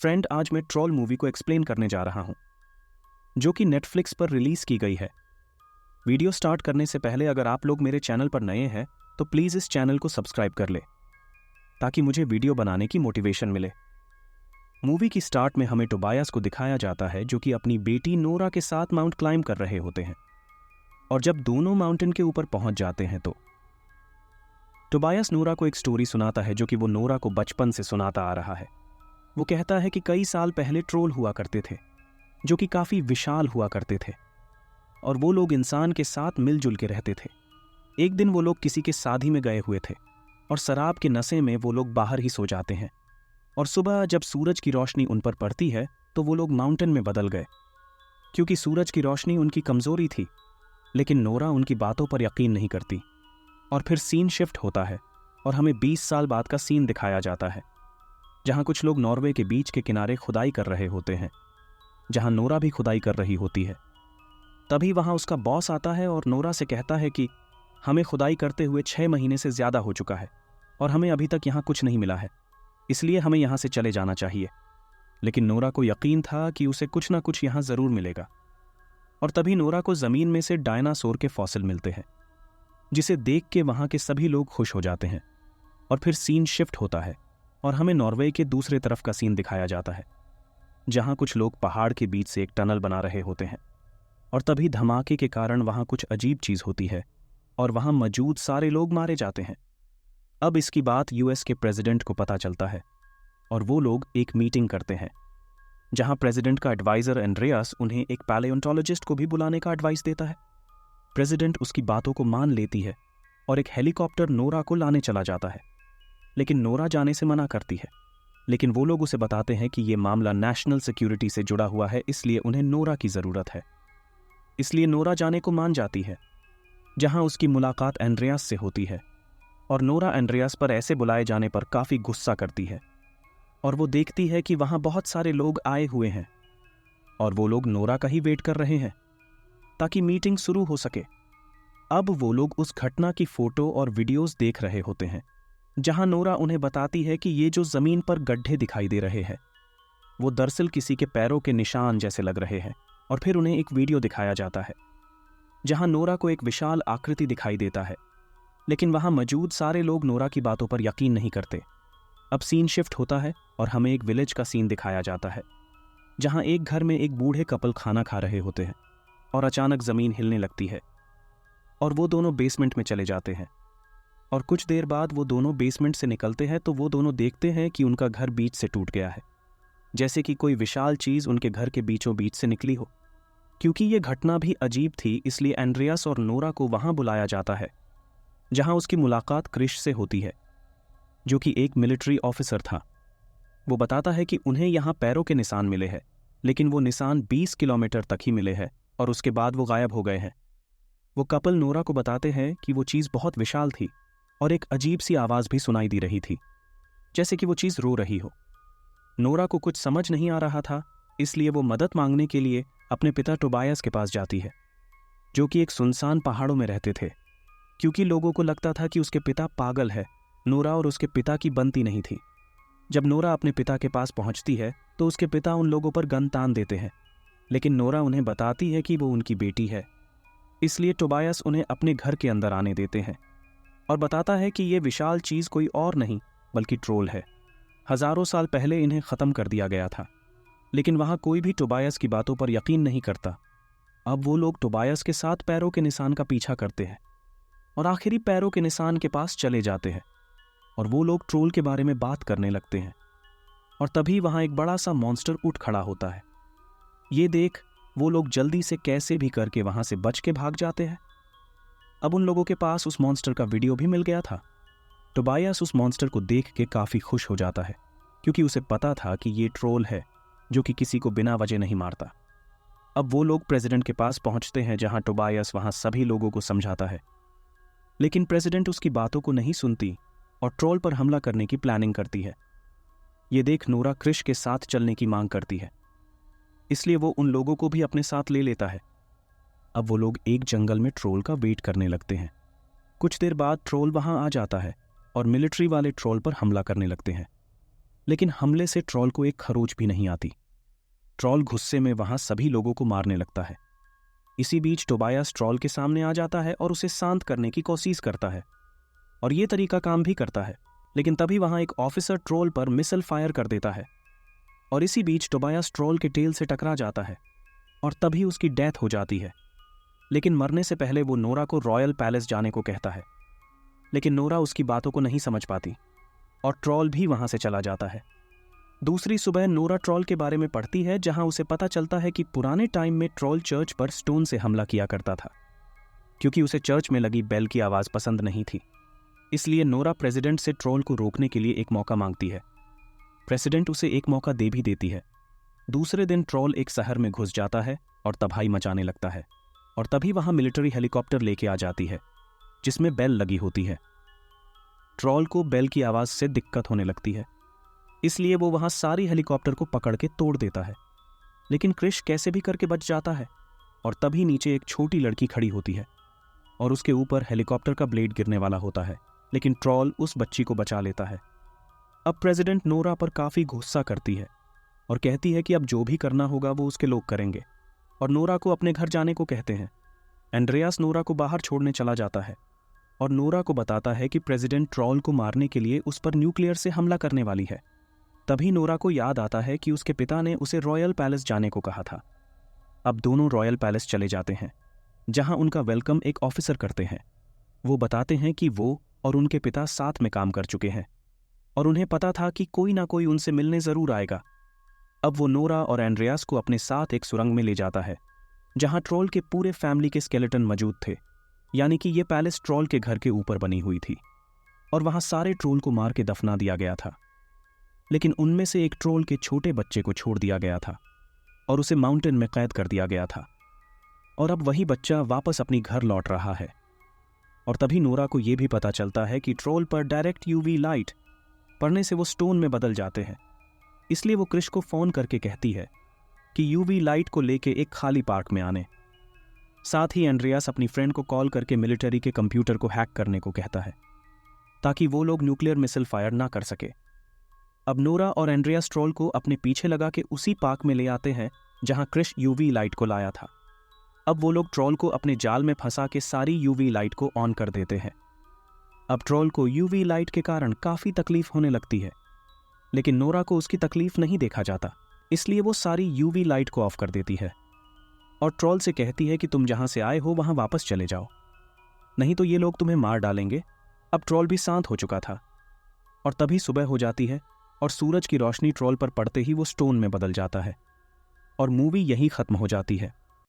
Friend, आज मैं troll movie को एक्सप्लेन करने जा रहा हूं, जो कि नेटफ्लिक्स पर रिलीज की गई है। वीडियो स्टार्ट करने से पहले अगर आप लोग मेरे चैनल पर नए हैं तो प्लीज इस चैनल को सब्सक्राइब कर ले ताकि मुझे वीडियो बनाने की मोटिवेशन मिले। मूवी की स्टार्ट में हमें टोबायास को दिखाया जाता है जो कि अपनी बेटी नोरा के साथ माउंट क्लाइंब कर रहे होते हैं, और जब दोनों माउंटेन के ऊपर पहुंच जाते हैं तो टोबायास नोरा को एक स्टोरी सुनाता है जो कि वो नोरा को बचपन से सुनाता आ रहा है। वो कहता है कि कई साल पहले ट्रोल हुआ करते थे जो कि काफी विशाल हुआ करते थे, और वो लोग इंसान के साथ मिलजुल के रहते थे। एक दिन वो लोग किसी के शादी में गए हुए थे और शराब के नशे में वो लोग बाहर ही सो जाते हैं, और सुबह जब सूरज की रोशनी उन पर पड़ती है तो वो लोग माउंटेन में बदल गए क्योंकि सूरज की रोशनी उनकी कमजोरी थी। लेकिन नोरा उनकी बातों पर यकीन नहीं करती, और फिर सीन शिफ्ट होता है और हमें 20 साल बाद का सीन दिखाया जाता है जहां कुछ लोग नॉर्वे के बीच के किनारे खुदाई कर रहे होते हैं, जहां नोरा भी खुदाई कर रही होती है। तभी वहां उसका बॉस आता है और नोरा से कहता है कि हमें खुदाई करते हुए 6 महीने से ज्यादा हो चुका है और हमें अभी तक यहां कुछ नहीं मिला है, इसलिए हमें यहां से चले जाना चाहिए। लेकिन नोरा को यकीन था कि उसे कुछ ना कुछ यहां जरूर मिलेगा, और तभी नोरा को जमीन में से डायनासोर के फॉसिल मिलते हैं, जिसे देख के वहां के सभी लोग खुश हो जाते हैं। और फिर सीन शिफ्ट होता है और हमें नॉर्वे के दूसरे तरफ का सीन दिखाया जाता है जहां कुछ लोग पहाड़ के बीच से एक टनल बना रहे होते हैं, और तभी धमाके के कारण वहां कुछ अजीब चीज होती है और वहां मौजूद सारे लोग मारे जाते हैं। अब इसकी बात यूएस के प्रेसिडेंट को पता चलता है और वो लोग एक मीटिंग करते हैं जहां प्रेसिडेंट का एडवाइजर एंड्रियास उन्हें एक पैलियोंटोलॉजिस्ट को भी बुलाने का एडवाइस देता है। प्रेसिडेंट उसकी बातों को मान लेती है और एक हेलीकॉप्टर नोरा को लाने चला जाता है, लेकिन नोरा जाने से मना करती है। लेकिन वो लोग उसे बताते हैं कि ये मामला नेशनल सिक्योरिटी से जुड़ा हुआ है, इसलिए उन्हें नोरा की जरूरत है। इसलिए नोरा जाने को मान जाती है, जहां उसकी मुलाकात एंड्रियास से होती है, और नोरा एंड्रियास पर ऐसे बुलाए जाने पर काफी गुस्सा करती है, और वो देखती है कि वहां बहुत सारे लोग आए हुए हैं और वो लोग नोरा का ही वेट कर रहे हैं ताकि मीटिंग शुरू हो सके। अब वो लोग उस घटना की फोटो और वीडियोस देख रहे होते हैं जहां नोरा उन्हें बताती है कि ये जो जमीन पर गड्ढे दिखाई दे रहे हैं वो दरअसल किसी के पैरों के निशान जैसे लग रहे हैं। और फिर उन्हें एक वीडियो दिखाया जाता है जहां नोरा को एक विशाल आकृति दिखाई देता है, लेकिन वहां मौजूद सारे लोग नोरा की बातों पर यकीन नहीं करते। अब सीन शिफ्ट होता है और हमें एक विलेज का सीन दिखाया जाता है जहां एक घर में एक बूढ़े कपल खाना खा रहे होते हैं, और अचानक जमीन हिलने लगती है और वो दोनों बेसमेंट में चले जाते हैं। और कुछ देर बाद वो दोनों बेसमेंट से निकलते हैं तो वो दोनों देखते हैं कि उनका घर बीच से टूट गया है, जैसे कि कोई विशाल चीज उनके घर के बीचों बीच से निकली हो। क्योंकि ये घटना भी अजीब थी, इसलिए एंड्रियास और नोरा को वहां बुलाया जाता है जहां उसकी मुलाकात क्रिश से होती है, जो कि एक मिलिट्री ऑफिसर था। वो बताता है कि उन्हें यहाँ पैरों के निशान मिले हैं, लेकिन वो निशान 20 किलोमीटर तक ही मिले हैं और उसके बाद वो गायब हो गए हैं। वो कपल नोरा को बताते हैं कि वो चीज बहुत विशाल थी और एक अजीब सी आवाज भी सुनाई दी रही थी, जैसे कि वो चीज रो रही हो। नोरा को कुछ समझ नहीं आ रहा था, इसलिए वो मदद मांगने के लिए अपने पिता टोबायास के पास जाती है, जो कि एक सुनसान पहाड़ों में रहते थे। क्योंकि लोगों को लगता था कि उसके पिता पागल है, नोरा और उसके पिता की बनती नहीं थी। जब नोरा अपने पिता के पास पहुंचती है तो उसके पिता उन लोगों पर गन तान देते हैं, लेकिन नोरा उन्हें बताती है कि वो उनकी बेटी है, इसलिए टोबायास उन्हें अपने घर के अंदर आने देते हैं और बताता है कि ये विशाल चीज कोई और नहीं बल्कि ट्रोल है। हजारों साल पहले इन्हें खत्म कर दिया गया था, लेकिन वहां कोई भी टोबायास की बातों पर यकीन नहीं करता। अब वो लोग टोबायास के साथ पैरों के निशान का पीछा करते हैं और आखिरी पैरों के निशान के पास चले जाते हैं, और वो लोग ट्रोल के बारे में बात करने लगते हैं। और तभी वहां एक बड़ा सा मॉन्स्टर उठ खड़ा होता है। ये देख वो लोग जल्दी से कैसे भी करके वहां से बच के भाग जाते हैं। अब उन लोगों के पास उस मॉन्स्टर का वीडियो भी मिल गया था। टोबायास उस मॉन्स्टर को देख के काफी खुश हो जाता है क्योंकि उसे पता था कि ये ट्रोल है जो कि किसी को बिना वजह नहीं मारता। अब वो लोग प्रेसिडेंट के पास पहुंचते हैं जहां टोबायास वहां सभी लोगों को समझाता है, लेकिन प्रेसिडेंट उसकी बातों को नहीं सुनती और ट्रोल पर हमला करने की प्लानिंग करती है। ये देख नोरा क्रिश के साथ चलने की मांग करती है, इसलिए वो उन लोगों को भी अपने साथ ले लेता है। अब वो लोग एक जंगल में ट्रोल का वेट करने लगते हैं। कुछ देर बाद ट्रोल वहां आ जाता है और मिलिट्री वाले ट्रोल पर हमला करने लगते हैं। लेकिन हमले से ट्रॉल को एक खरोच भी नहीं आती। ट्रॉल गुस्से में वहां सभी लोगों को मारने लगता है। इसी बीच टोबायास ट्रॉल के सामने आ जाता है और उसे शांत करने की कोशिश करता है, और ये तरीका काम भी करता है। लेकिन तभी वहां एक ऑफिसर ट्रॉल पर मिसाइल फायर कर देता है, और इसी बीच टोबायास ट्रॉल के टेल से टकरा जाता है और तभी उसकी डेथ हो जाती है। लेकिन मरने से पहले वो नोरा को रॉयल पैलेस जाने को कहता है, लेकिन नोरा उसकी बातों को नहीं समझ पाती और ट्रॉल भी वहां से चला जाता है। दूसरी सुबह नोरा ट्रॉल के बारे में पढ़ती है, जहां उसे पता चलता है कि पुराने टाइम में ट्रॉल चर्च पर स्टोन से हमला किया करता था, क्योंकि उसे चर्च में लगी बेल की आवाज पसंद नहीं थी। इसलिए नोरा प्रेसिडेंट से ट्रॉल को रोकने के लिए एक मौका मांगती है। प्रेसिडेंट उसे एक मौका दे भी देती है। दूसरे दिन ट्रॉल एक शहर में घुस जाता है और तबाही मचाने लगता है, और तभी वहां मिलिट्री हेलीकॉप्टर लेके आ जाती है जिसमें बेल लगी होती है। ट्रॉल को बेल की आवाज से दिक्कत होने लगती है, इसलिए वो वहां सारी हेलीकॉप्टर को पकड़ के तोड़ देता है। लेकिन क्रिश कैसे भी करके बच जाता है, और तभी नीचे एक छोटी लड़की खड़ी होती है और उसके ऊपर हेलीकॉप्टर का ब्लेड गिरने वाला होता है, लेकिन ट्रॉल उस बच्ची को बचा लेता है। अब प्रेसिडेंट नोरा पर काफी गुस्सा करती है और कहती है कि अब जो भी करना होगा वो उसके लोग करेंगे, और नोरा को अपने घर जाने को कहते हैं। एंड्रियास नोरा को बाहर छोड़ने चला जाता है और नोरा को बताता है कि प्रेसिडेंट ट्रॉल को मारने के लिए उस पर न्यूक्लियर से हमला करने वाली है। तभी नोरा को याद आता है कि उसके पिता ने उसे रॉयल पैलेस जाने को कहा था। अब दोनों रॉयल पैलेस चले जाते हैं, जहां उनका वेलकम एक ऑफिसर करते हैं। वो बताते हैं कि वो और उनके पिता साथ में काम कर चुके हैं और उन्हें पता था कि कोई ना कोई उनसे मिलने जरूर आएगा। अब वो नोरा और एंड्रियास को अपने साथ एक सुरंग में ले जाता है, जहां ट्रॉल के पूरे फैमिली के स्केलेटन मौजूद थे, यानी कि ये पैलेस ट्रॉल के घर के ऊपर बनी हुई थी, और वहां सारे ट्रोल को मार के दफना दिया गया था। लेकिन उनमें से एक ट्रोल के छोटे बच्चे को छोड़ दिया गया था और उसे माउंटेन में कैद कर दिया गया था, और अब वही बच्चा वापस अपनी घर लौट रहा है। और तभी नोरा को यह भी पता चलता है कि ट्रोल पर डायरेक्ट यूवी लाइट पड़ने से वो स्टोन में बदल जाते हैं। इसलिए वो क्रिश को फोन करके कहती है कि यूवी लाइट को लेके एक खाली पार्क में आने। साथ ही एंड्रियास अपनी फ्रेंड को कॉल करके मिलिट्री के कंप्यूटर को हैक करने को कहता है, ताकि वो लोग न्यूक्लियर मिसाइल फायर ना कर सके। अब नोरा और एंड्रियास ट्रॉल को अपने पीछे लगा के उसी पार्क में ले आते हैं जहां क्रिश यूवी लाइट को लाया था। अब वो लोग ट्रॉल को अपने जाल में फंसा के सारी यूवी लाइट को ऑन कर देते हैं। अब ट्रॉल को यूवी लाइट के कारण काफी तकलीफ होने लगती है, लेकिन नोरा को उसकी तकलीफ नहीं देखा जाता, इसलिए वो सारी यूवी लाइट को ऑफ कर देती है और ट्रॉल से कहती है कि तुम जहां से आए हो वहां वापस चले जाओ, नहीं तो ये लोग तुम्हें मार डालेंगे। अब ट्रॉल भी शांत हो चुका था, और तभी सुबह हो जाती है और सूरज की रोशनी ट्रॉल पर पड़ते ही वो स्टोन में बदल जाता है, और मूवी यहीं खत्म हो जाती है।